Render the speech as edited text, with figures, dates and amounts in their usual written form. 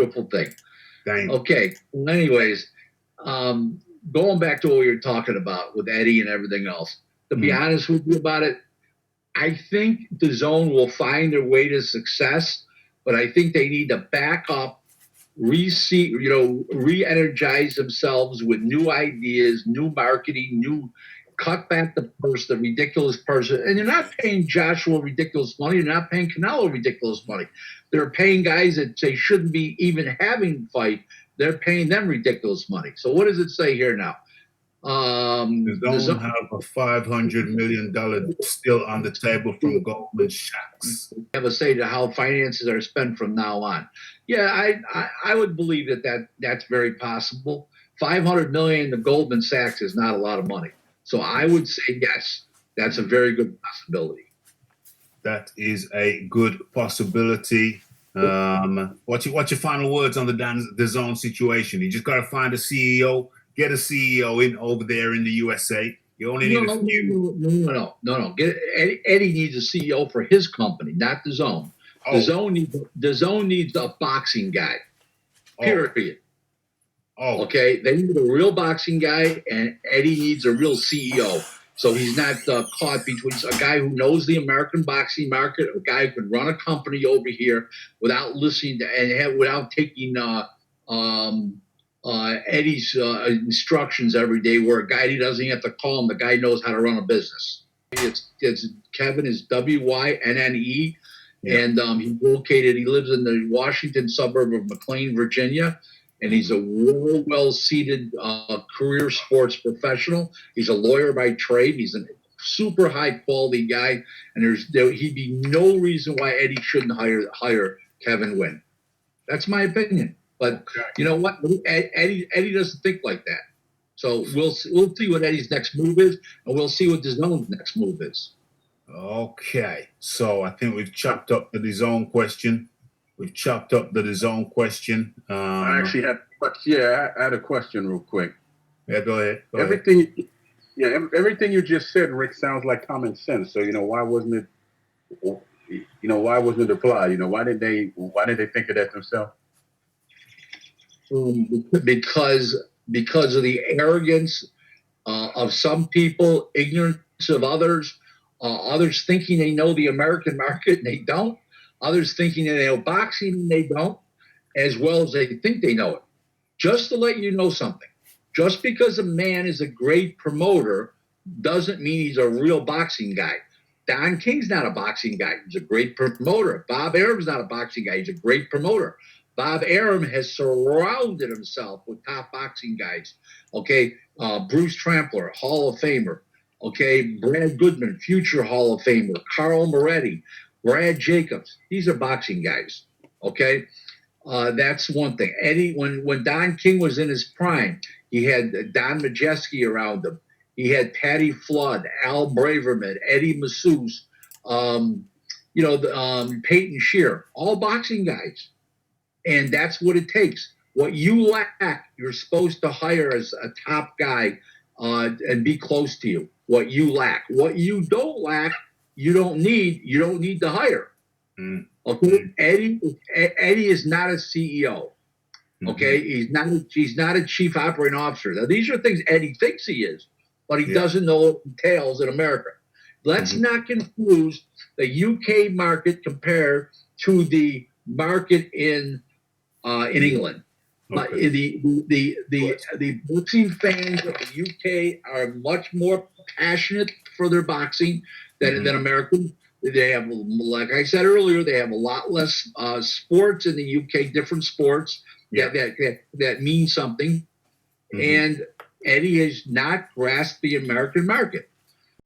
beautiful thing. Dang. Okay. Well, anyways, going back to what we were talking about with Eddie and everything else, to be honest with you about it, I think Dazn will find their way to success, but I think they need to back up, re-energize themselves with new ideas, new marketing, cut back the ridiculous person. And you're not paying Joshua ridiculous money. You're not paying Canelo ridiculous money. They're paying guys that they shouldn't be even having fight. They're paying them ridiculous money. So what does it say here now? Dazn have a $500 million still on the table from Goldman Sachs. Have a say to how finances are spent from now on. Yeah, I would believe that's very possible. $500 million to Goldman Sachs is not a lot of money. So I would say yes, that's a very good possibility. That is a good possibility. What's your final words on the Dazn situation? You just got to find a CEO. Get a CEO in over there in the USA. You only need a few. No. Eddie needs a CEO for his company, not Dazn. Oh. Dazn needs a boxing guy. Period. Oh. Okay. They need a real boxing guy, and Eddie needs a real CEO. So he's not caught between a guy who knows the American boxing market, a guy who can run a company over here without listening to without taking Eddie's instructions every day, where a guy he doesn't have to call him, the guy knows how to run a business. It's Kevin is WYNNE, and he lives in the Washington suburb of McLean, Virginia, and he's a well-seated career sports professional. He's a lawyer by trade. He's a super high-quality guy, and he'd be no reason why Eddie shouldn't hire Kevin Wynn. That's my opinion. But you know what? Eddie doesn't think like that. So we'll see what Eddie's next move is, and we'll see what Dazn's next move is. Okay. So I think we've chopped up the Dazn question. I actually I had a question real quick. Yeah, go ahead. Everything you just said, Rick, sounds like common sense. So why wasn't it? Why wasn't it applied? Why didn't they think of that themselves? Because of the arrogance of some people, ignorance of others, others thinking they know the American market and they don't, others thinking they know boxing and they don't, as well as they think they know it. Just to let you know something, just because a man is a great promoter doesn't mean he's a real boxing guy. Don King's not a boxing guy. He's a great promoter. Bob Arum's not a boxing guy. He's a great promoter. Bob Arum has surrounded himself with top boxing guys. Okay, Bruce Trampler, Hall of Famer. Okay, Brad Goodman, future Hall of Famer. Carl Moretti, Brad Jacobs. These are boxing guys. Okay, that's one thing. Eddie, when Don King was in his prime, he had Don Majeski around him. He had Patty Flood, Al Braverman, Eddie Masseuse, Peyton Shear, all boxing guys. And that's what it takes. What you lack, you're supposed to hire as a top guy and be close to you. What you lack. What you don't lack, you don't need to hire. Okay? Eddie is not a CEO. Okay? He's not a chief operating officer. Now, these are things Eddie thinks he is, but he doesn't know what entails in America. Let's not confuse the UK market compared to the market in England. Okay. The boxing fans of the UK are much more passionate for their boxing than Americans. They have, like I said earlier, they have a lot less sports in the UK, different sports that mean something. And Eddie has not grasped the American market.